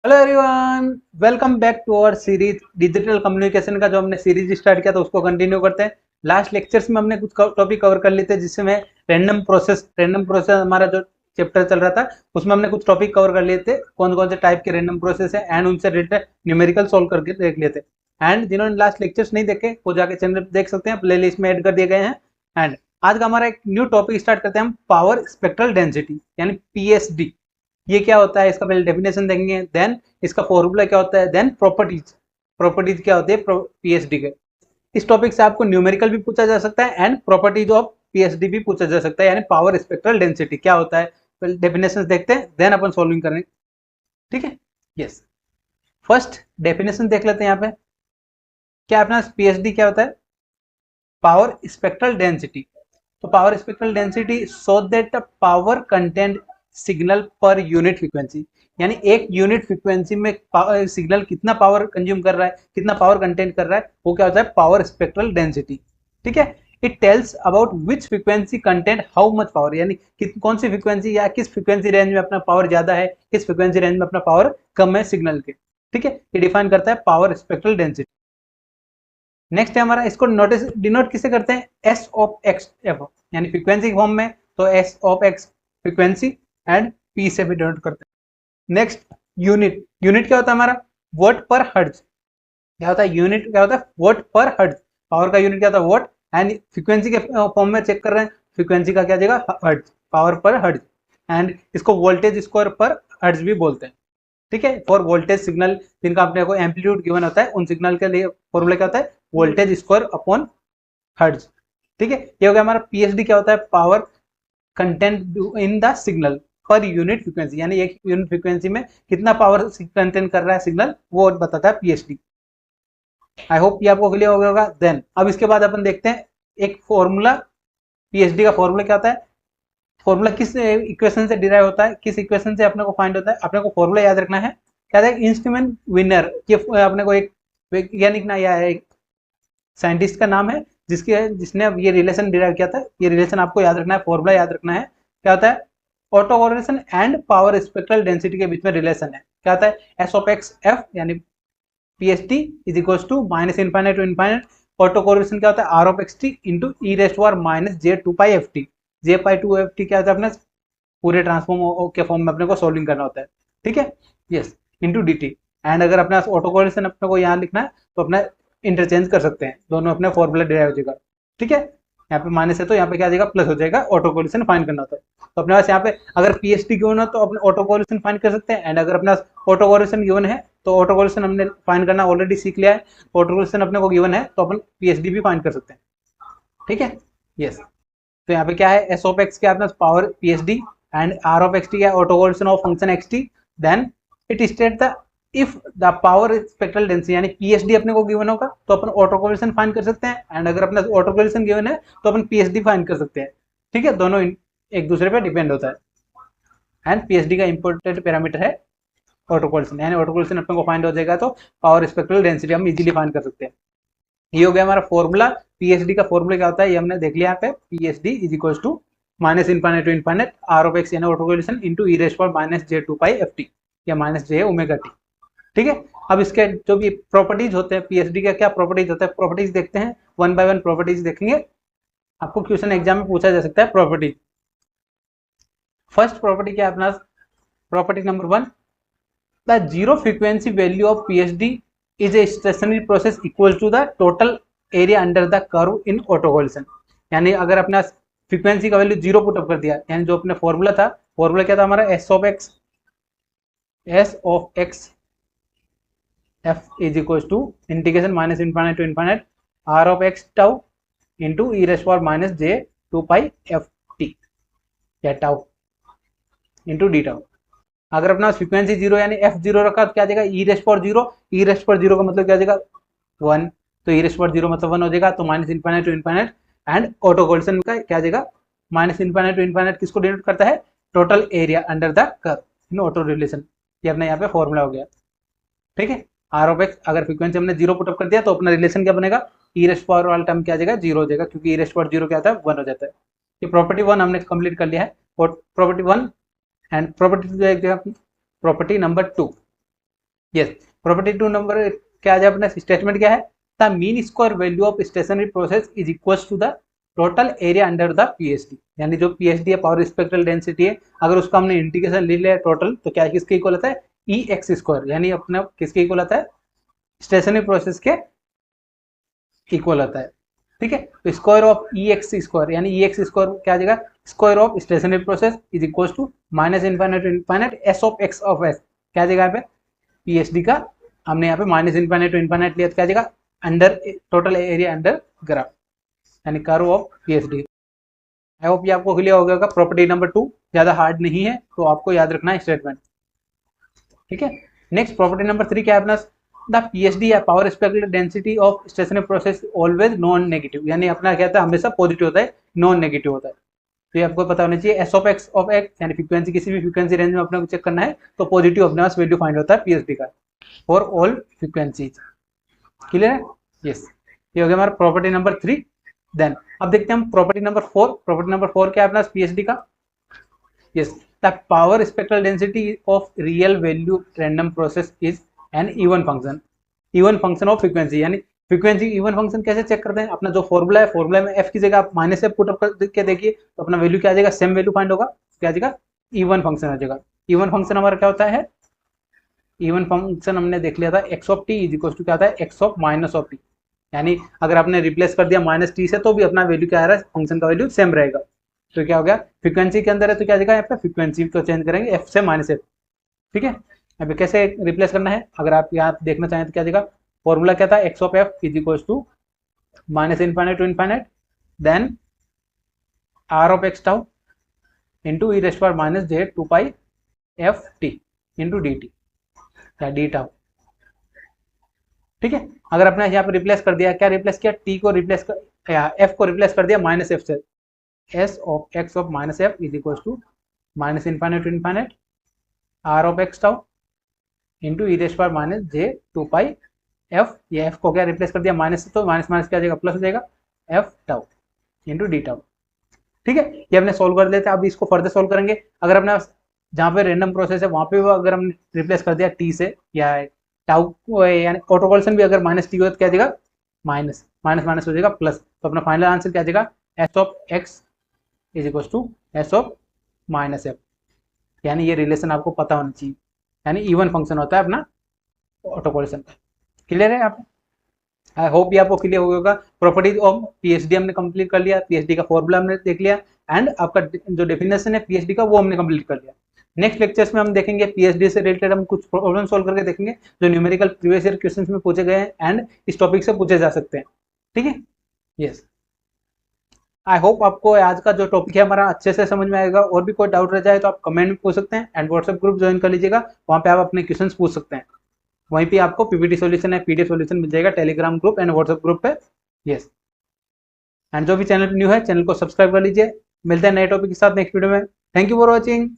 Hello everyone, welcome back to our series digital communication का जो हमने सीरीज स्टार्ट किया था उसको कंटिन्यू करते हैं। लास्ट लेक्चर्स में हमने कुछ टॉपिक कवर कर लिए थे जिसमें रैंडम प्रोसेस हमारा जो चैप्टर चल रहा था उसमें हमने कुछ टॉपिक कवर कर लिए थे, कौन कौन से टाइप के रैंडम प्रोसेस है एंड उनसे रिलेटेड न्यूमेरिकल सॉल्व करके देख लिए थे। एंड जिन्होंने लास्ट लेक्चर्स नहीं देखे वो जाके चैनल देख सकते हैं, प्ले लिस्ट में ऐड कर दिए गए हैं। एंड आज का हमारा एक न्यू टॉपिक स्टार्ट करते हैं हम, पावर स्पेक्ट्रल डेंसिटी यानी पीएसडी। ये क्या होता है इसका पहले डेफिनेशन देखेंगे, देन इसका फॉर्मूला क्या होता है, देन प्रॉपर्टीज क्या होती है पीएचडी के। इस टॉपिक से आपको न्यूमेरिकल भी पूछा जा सकता है एंड प्रॉपर्टीज ऑफ पीएचडी भी पूछा जा सकता है, यानी पावर स्पेक्ट्रल डेंसिटी क्या होता है। पहले डेफिनेशन देखते हैं देन अपन सॉल्विंग करेंगे, ठीक है। यस, फर्स्ट डेफिनेशन देख लेते हैं। यहाँ पे क्या अपना पीएचडी क्या होता है, पावर स्पेक्ट्रल डेंसिटी। तो power spectral density show that power content signal per unit frequency, यानी एक यूनिट फ्रीक्वेंसी में सिग्नल कितना पावर कंज्यूम कर रहा है, कितना पावर कंटेंट कर रहा है, वो क्या होता है पावर स्पेक्ट्रल डेंसिटी, ठीक है। It tells about which frequency content how much power, यानी कौन सी फ्रीक्वेंसी या किस फ्रीक्वेंसी रेंज में अपना पावर ज्यादा है, किस फ्रीक्वेंसी रेंज में अपना पावर कम है सिग्नल के, ठीक है। ये डिफाइन करता है पावर स्पेक्ट्रल डेंसिटी। नेक्स्ट है हमारा, इसको नोटिस डिनोट किसे करते हैं, एस ऑफ एक्स एफ, यानी फ्रीक्वेंसी फॉर्म में, तो S of x frequency and P से भी डिनोट करते हैं। नेक्स्ट यूनिट क्या होता है हमारा, वोट पर हर्ट्ज। क्या होता है यूनिट, क्या होता है वोट पर हर्ट्ज। पावर का यूनिट क्या होता है वोट, एंड फ्रीक्वेंसी के फॉर्म में चेक कर रहे हैं, फ्रीक्वेंसी का क्या जाएगा हर्ट्ज, पावर पर हर्ट्ज। एंड इसको वोल्टेज स्क्वायर पर हर्ट्ज भी बोलते हैं, ठीक है। फॉर वोल्टेज सिग्नल जिनका अपने को एम्पलीट्यूड गिवन होता है उन सिग्नल के लिए फॉर्मूला क्या होता है वोल्टेज स्क्वायर अपॉन हर्ट्ज, ठीक है। ये हो गया हमारा पीएचडी क्या होता है, power content in the signal per unit frequency, यानी एक यूनिट फ्रीक्वेंसी में कितना पावर कंटेंट कर रहा है सिग्नल वो बताता है पीएचडी। आई होप ये आपको क्लियर हो गया होगा। देन अब इसके बाद अपन देखते हैं एक फॉर्मूला, पीएचडी का फॉर्मूला क्या होता है, फॉर्मूला किस इक्वेशन से डिराइव होता है, किस इक्वेशन से अपने को फाइंड होता है। अपने को फॉर्मूला याद रखना है, क्या है इंस्ट्रूमेंट विनर, ये अपने को एक वैज्ञानिक ना या एक साइंटिस्ट का नाम है जिसने ये रिलेशन डिराइव किया था। ये रिलेशन आपको याद रखना है, फॉर्मूला याद रखना है। क्या होता है autocorrelation and power spectral density के बीच में रिलेशन है। क्या होता है एस ऑफ एक्स एफ, यानी PSD is equals to minus infinite to infinite. Autocorrelation क्या होता है r of x t into e rest power minus j two pi f t. J pi two f t क्या होता है अपने पूरे transform के फॉर्म में अपने को सोल्विंग करना होता है, ठीक है। Yes, into d T. And अगर अपना ऑटो कोरिलेशन अपने को यहाँ लिखना है तो अपना इंटरचेंज कर सकते हैं, दोनों अपने फॉर्मूला डिराइव हो जाएगा, ठीक है। यहाँ पे माइनस है तो यहाँ पे क्या आ जाएगा प्लस हो जाएगा, ऑटो कोरिलेशन फाइंड करना होता है। तो अपने पास यहाँ पे अगर पीएचडी गिवन हो तो अपने ऑटो कोरिलेशन फाइंड कर सकते हैं। एंड अगर अपने पास ऑटो कोरिलेशन गिवन है तो ऑटो कोरिलेशन हमने फाइंड करना ऑलरेडी सीख लिया है, ऑटो कोरिलेशन अपने को गिवन है तो अपन पीएचडी भी फाइंड कर सकते हैं, ठीक है। यस, तो यहाँ पे क्या है एस ऑफ एक्स क्या अपना power PSD and R of x t क्या auto correlation of function x t. Then it state the if the power spectral density, यानी पीएचडी अपने को गिवन होगा तो अपन ऑटो कोरिलेशन फाइंड कर सकते हैं। एंड अगर अपना ऑटो कोरिलेशन गिवन है तो अपन पीएचडी फाइंड कर सकते हैं, ठीक है। दोनों एक दूसरे पे डिपेंड होता है। एंड पीएचडी का इंपॉर्टेंट पैरामीटर है ऑटो कोरिलेशन, यानी ऑटो कोरिलेशन अपने को फाइंड हो जाएगा तो पावर स्पेक्ट्रल डेंसिटी हम इजीली फाइंड कर सकते हैं। ये हो गया हमारा फॉर्मूला। पीएचडी का फॉर्मूला क्या होता है ये हमने देख लिया यहाँ पे, PSD is equal to minus infinite to infinite are of x यानी auto correlation into e rest power minus j two pi f t या माइनस जे ओमेगा टी, ठीक है। अब इसके जो भी प्रॉपर्टीज होते हैं पीएचडी का क्या प्रॉपर्टीज होता है, प्रॉपर्टीज देखते हैं, वन बाय वन प्रॉपर्टीज देखेंगे। आपको क्वेश्चन एग्जाम में पूछा जा सकता है प्रॉपर्टीज। फर्स्ट प्रॉपर्टी क्या है अपना, property number one, the zero frequency value of PSD is a stationary process equal to the total area under the curve in autocorrelation. यानी अगर अपना फ्रीक्वेंसी का वैल्यू जीरो पुट अप कर दिया, यानी जो अपने फॉर्मूला था, फॉर्मूला क्या था हमारा s of x f is equal to integration minus infinite to infinite are of x tau into e rest power minus j two pi f t या टाउ इंटू डी टाउ। अगर अपना frequency zero यानी f zero रखा तो क्या आ जाएगा e rest power zero, e rest power zero का मतलब क्या आ जाएगा वन, तो ई रेस्ट पावर जीरो मतलब वन हो जाएगा, तो minus infinite to infinite. And autocorrelation का क्या आ जाएगा माइनस इनफाइनाइट टू इनफाइनाइट किसको डिनोट करता है total area under the curve in auto relation. ये अपना यहाँ पे फॉर्मूला हो गया, ठीक है। आर ऑफ एक्स अगर फ्रीक्वेंसी हमने जीरो पुटअप कर दिया तो अपना रिलेशन क्या बनेगा ई रेस्ट पावर वाला टर्म क्या आ जाएगा जीरो हो जाएगा, क्योंकि ई रेस्ट पावर जीरो क्या आता है वन हो जाता है। ये प्रॉपर्टी वन हमने कंप्लीट कर लिया है, और property one and property property number two, yes, property 2 number क्या आ जाए अपना स्टेटमेंट क्या है, the mean square value of stationary process is equal to the total area under the PSD, यानी जो पीएसडी है पावर स्पेक्ट्रल डेंसिटी है, अगर उसका हमने इंटीग्रेशन ले लिया टोटल तो क्या किसके इक्वल होता है, ई एक्स स्क्वायर, यानी अपना किसके इक्वल होता है, स्टेशनरी प्रोसेस के इक्वल होता है। ठीक है, तो square of e x square, यानी ई एक्स स्क्वायर क्या आ जाएगा, square of stationary process is equal to minus infinite to infinite s of x of s, क्या आ जाएगा यहाँ पे, पीएसडी का हमने यहाँ पे माइनस इनफाइनाइट टू इनफाइनाइट लिया तो क्या आ जाएगा, under total area under graph, यानी curve of PSD. I hope ये आपको क्लियर हो गया। प्रॉपर्टी नंबर 2 ज्यादा हार्ड नहीं है, तो आपको याद रखना है स्टेटमेंट। ठीक है, नेक्स्ट प्रॉपर्टी नंबर 3 क्या है अपना, द पीएसडी या power spectral density of stationary process always non negative, यानी अपना क्या होता है, हमेशा पॉजिटिव होता है, नॉन नेगेटिव होता है। तो ये आपको पता होना चाहिए, S of x of x, यानी फ्रीक्वेंसी किसी भी फ्रीक्वेंसी रेंज में अपने को चेक करना है तो पॉजिटिव अपने पास वैल्यू फाइंड होता है पीएसडी का फॉर ऑल फ्रीक्वेंसीज। क्लियर है, यस, ये हो गया हमारा प्रॉपर्टी नंबर 3। देन अब देखते हैं हम प्रॉपर्टी नंबर 4। प्रॉपर्टी नंबर 4 क्या है अपना पीएसडी का, yes, the power spectral density of real value random process is an even function, even function of frequency, यानी फ्रीक्वेंसी इवन फंक्शन कैसे चेक करते हैं, अपना जो फॉर्मूला है, फॉर्मूला में एफ की जगह आप माइनस एफ पुट अप करके देखिए तो अपना वैल्यू क्या आ जाएगा, सेम वैल्यू फाइंड होगा, क्या आ जाएगा, इवन फंक्शन आ जाएगा। इवन फंक्शन हमारा क्या होता है, इवन फंक्शन हमने देख लिया था x of t is equal to क्या आता है, x of minus of t, यानी अगर आपने रिप्लेस कर दिया माइनस टी से तो भी अपना वैल्यू क्या आ रहा है, फंक्शन का वैल्यू सेम रहेगा। तो क्या हो गया, फ्रीक्वेंसी के अंदर है तो क्या आ जाएगा, यहाँ पे फ्रीक्वेंसी को चेंज करेंगे एफ से माइनस एफ। ठीक है, अभी कैसे रिप्लेस करना है, अगर आप यहाँ देखना चाहें तो क्या आ जाएगा, फॉर्मूला क्या था, x of f is equal to minus infinite to infinite then r of x tau into e rest power minus j 2 pi f t into d t या डी टाउ। ठीक है, अगर आपने यहाँ पे रिप्लेस कर दिया, क्या रिप्लेस किया, टी को रिप्लेस कर, एफ को रिप्लेस कर दिया माइनस एफ से, s of x of minus f is equal to minus infinite to infinite are of x tau into e rest power minus j 2 pi f, ये f को क्या replace कर दिया minus से, तो माइनस माइनस क्या आ जाएगा, प्लस हो जाएगा, F tau into d tau. ठीक है, ये हमने सोल्व कर लेते हैं। अब इसको फर्दर सोल्व करेंगे, अगर अपने जहाँ पे रैंडम प्रोसेस है वहाँ पे अगर हमने रिप्लेस कर दिया टी से या टाउ, यानी ऑटोकॉल्सन भी अगर माइनस टी हो तो क्या देगा, माइनस माइनस माइनस हो जाएगा प्लस, तो अपना फाइनल आंसर क्या देगा, s of x is equal to s of minus f, यानी ये रिलेशन आपको पता होना चाहिए, यानी इवन फंक्शन होता है अपना ऑटोकॉल्सन का। क्लियर है आप, आई होप ये आपको क्लियर होगा। प्रॉपर्टीज ऑफ पीएचडी हमने कंप्लीट कर लिया, पीएचडी का फॉर्मूला हमने देख लिया एंड आपका जो डेफिनेशन है पीएचडी का वो हमने कंप्लीट कर लिया। नेक्स्ट लेक्चर्स में हम देखेंगे पीएचडी से रिलेटेड हम कुछ प्रॉब्लम सॉल्व करके देखेंगे जो न्यूमेरिकल प्रीवियस ईयर क्वेश्चंस में पूछे गए हैं एंड इस टॉपिक से पूछे जा सकते हैं। ठीक है, यस, आई होप आपको आज का जो टॉपिक है हमारा अच्छे से समझ में आएगा। और भी कोई डाउट रह जाए तो आप कमेंट में पूछ सकते हैं एंड व्हाट्सएप ग्रुप ज्वाइन कर लीजिएगा, वहाँ पे आप अपने क्वेश्चन पूछ सकते हैं। वहीं पे आपको पीपीटी सॉल्यूशन है, पीडीएफ सॉल्यूशन मिल जाएगा Telegram group and WhatsApp group पे। यस, एंड जो भी चैनल न्यू है चैनल को सब्सक्राइब कर लीजिए। मिलते हैं नए टॉपिक के साथ नेक्स्ट वीडियो में। Thank you for watching.